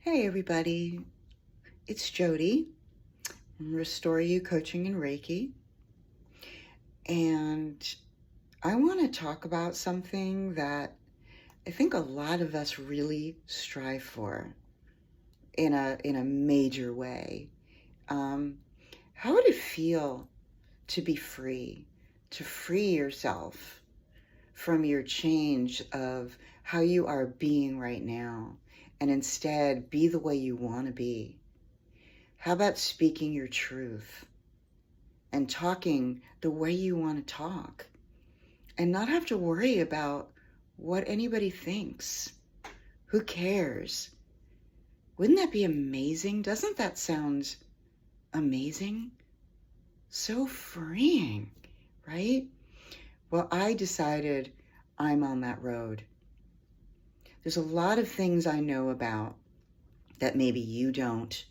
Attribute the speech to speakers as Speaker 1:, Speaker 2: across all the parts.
Speaker 1: Hey everybody, it's Jody from Restore You Coaching and Reiki, and I want to talk about something that I think a lot of us really strive for in a major way. Um, how would it feel to be free, to free yourself from your change of how you are being right now, and instead be the way you want to be? How about speaking your truth and talking the way you want to talk and not have to worry about what anybody thinks? Who cares? Wouldn't that be amazing? Doesn't that sound amazing? So freeing, right? Well, I decided I'm on that road. There's a lot of things I know about that maybe you don't,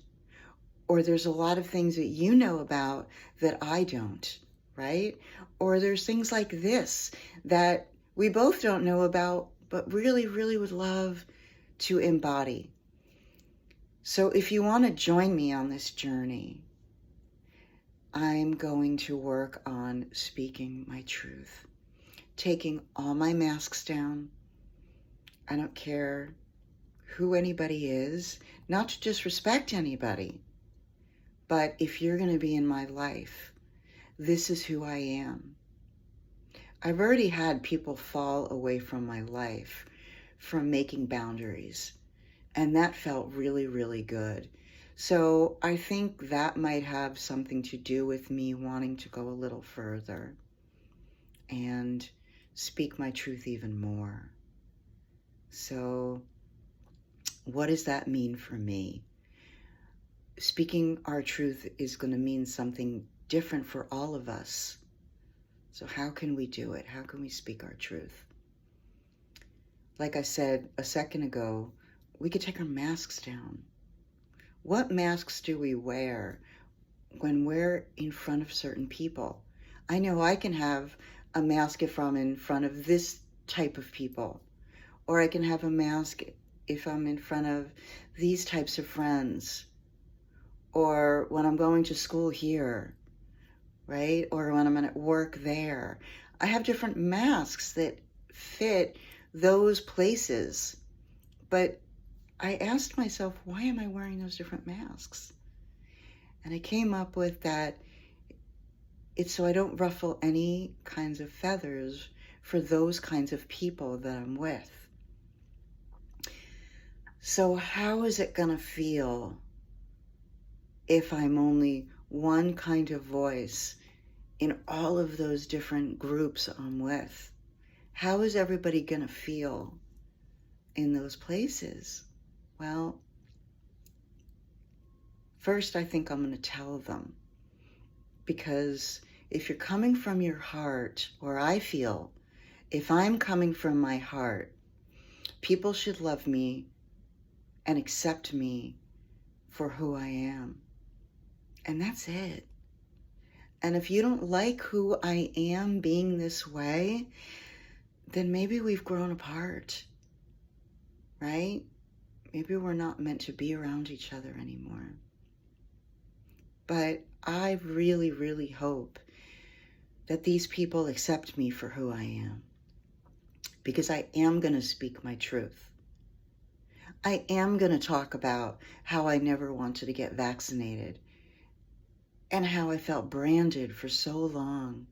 Speaker 1: or there's a lot of things that you know about that I don't, right? Or there's things like this that we both don't know about, but really, really would love to embody. So if you want to join me on this journey, I'm going to work on speaking my truth, taking all my masks down. I don't care who anybody is, not to disrespect anybody, but if you're going to be in my life, this is who I am. I've already had people fall away from my life from making boundaries, and that felt really, really good. So I think that might have something to do with me wanting to go a little further and speak my truth even more. So what does that mean for me? Speaking our truth is going to mean something different for all of us. So how can we do it? How can we speak our truth? Like I said a second ago, we could take our masks down. What masks do we wear when we're in front of certain people? I know I can have a mask if I'm in front of this type of people, or I can have a mask if I'm in front of these types of friends, or when I'm going to school here, right? Or when I'm at work there. I have different masks that fit those places. But I asked myself, why am I wearing those different masks? And I came up with that it's so I don't ruffle any kinds of feathers for those kinds of people that I'm with. So how is it going to feel if I'm only one kind of voice in all of those different groups I'm with? How is everybody going to feel in those places? Well, first I think I'm going to tell them, because if you're coming from your heart, or I feel if I'm coming from my heart, people should love me and accept me for who I am. And that's it. And if you don't like who I am being this way, then maybe we've grown apart, right? Maybe we're not meant to be around each other anymore. But I really, really hope that these people accept me for who I am, because I am going to speak my truth. I am going to talk about how I never wanted to get vaccinated and how I felt branded for so long.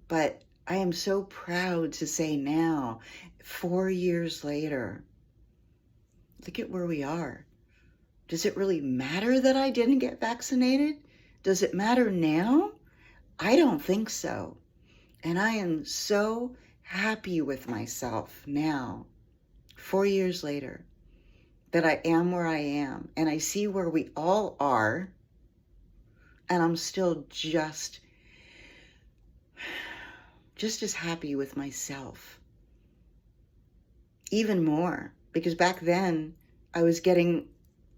Speaker 1: But I am so proud to say now, 4 years later, look at where we are. Does it really matter that I didn't get vaccinated? Does it matter now? I don't think so. And I am so happy with myself now, 4 years later, that I am where I am. And I see where we all are. And I'm still just as happy with myself. Even more, because back then I was getting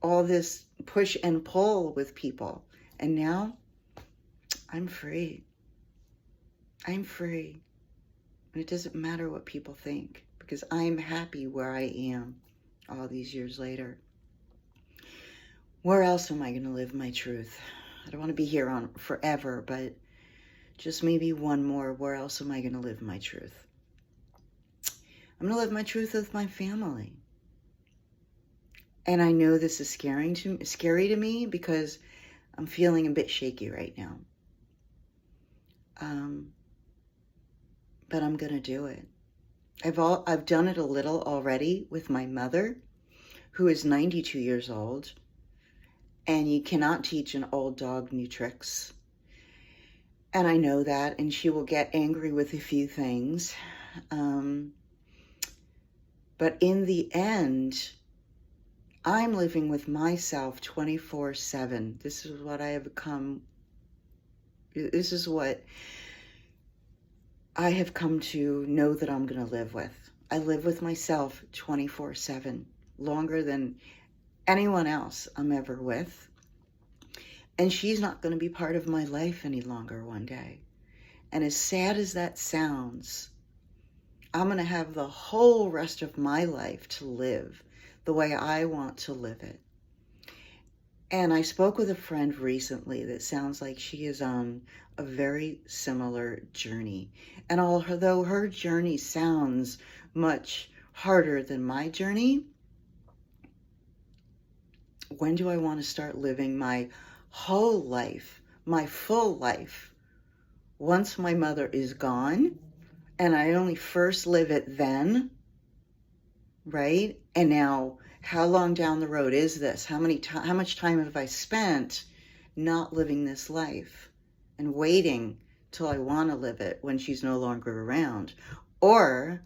Speaker 1: all this push and pull with people. And now I'm free. I'm free. And it doesn't matter what people think, because I'm happy where I am all these years later. Where else am I going to live my truth? I don't want to be here on forever, but just maybe one more. Where else am I going to live my truth? I'm going to live my truth with my family. And I know this is scary to me because I'm feeling a bit shaky right now. But I'm going to do it. I've done it a little already with my mother, who is 92 years old, and you cannot teach an old dog new tricks. And I know that, and she will get angry with a few things. But in the end, I'm living with myself 24/7. This is what I have become. This is what I have come to know that I'm going to live with. I live with myself 24/7, longer than anyone else I'm ever with. And she's not going to be part of my life any longer one day. And as sad as that sounds, I'm going to have the whole rest of my life to live the way I want to live it. And I spoke with a friend recently that sounds like she is on a very similar journey. And although her journey sounds much harder than my journey, when do I want to start living my whole life, my full life, once my mother is gone, and I only first live it then, right? And now, how long down the road is this? How much time have I spent not living this life and waiting till I want to live it when she's no longer around? Or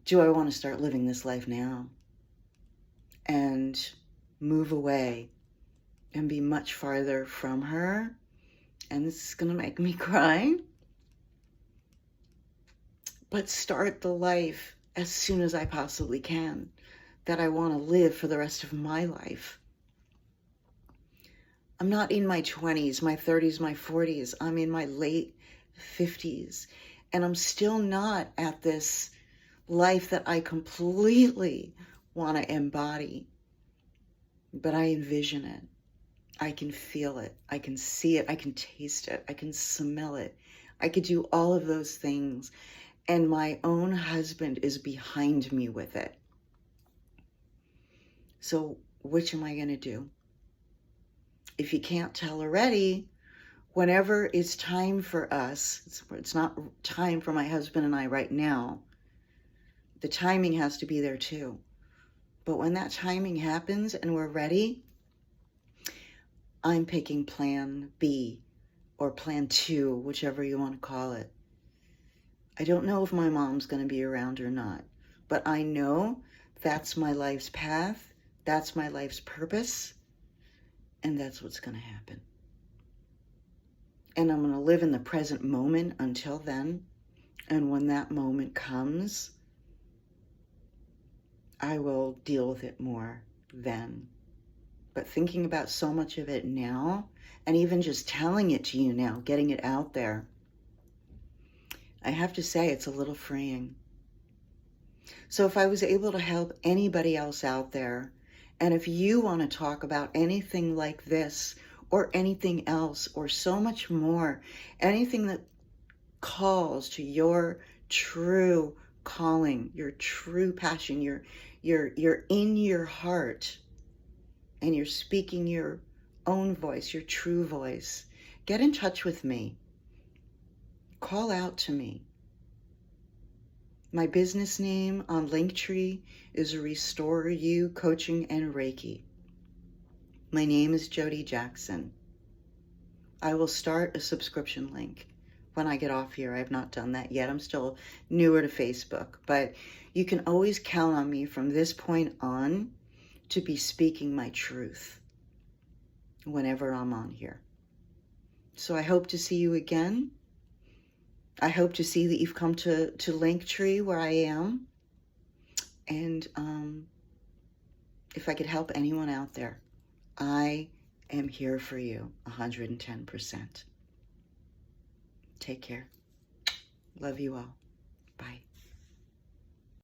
Speaker 1: do I want to start living this life now and move away and be much farther from her? And this is going to make me cry. But start the life as soon as I possibly can that I want to live for the rest of my life. I'm not in my 20s, my 30s, my 40s. I'm in my late 50s. And I'm still not at this life that I completely want to embody. But I envision it. I can feel it. I can see it. I can taste it. I can smell it. I could do all of those things. And my own husband is behind me with it. So which am I going to do? If you can't tell already, whenever it's time for us, it's not time for my husband and I right now. The timing has to be there too. But when that timing happens and we're ready, I'm picking plan B or plan 2, whichever you want to call it. I don't know if my mom's going to be around or not, but I know that's my life's path. That's my life's purpose. And that's what's going to happen. And I'm going to live in the present moment until then. And when that moment comes, I will deal with it more then. But thinking about so much of it now, and even just telling it to you now, getting it out there, I have to say it's a little freeing. So if I was able to help anybody else out there, and if you want to talk about anything like this or anything else or so much more, anything that calls to your true calling, your true passion, you're in your heart and you're speaking your own voice, your true voice, get in touch with me. Call out to me. My business name on Linktree is Restore You Coaching and Reiki. My name is Jody Jackson. I will start a subscription link when I get off here. I have not done that yet. I'm still newer to Facebook, but you can always count on me from this point on to be speaking my truth whenever I'm on here. So I hope to see you again. I hope to see that you've come to Linktree where I am. And if I could help anyone out there, I am here for you 110%. Take care. Love you all. Bye.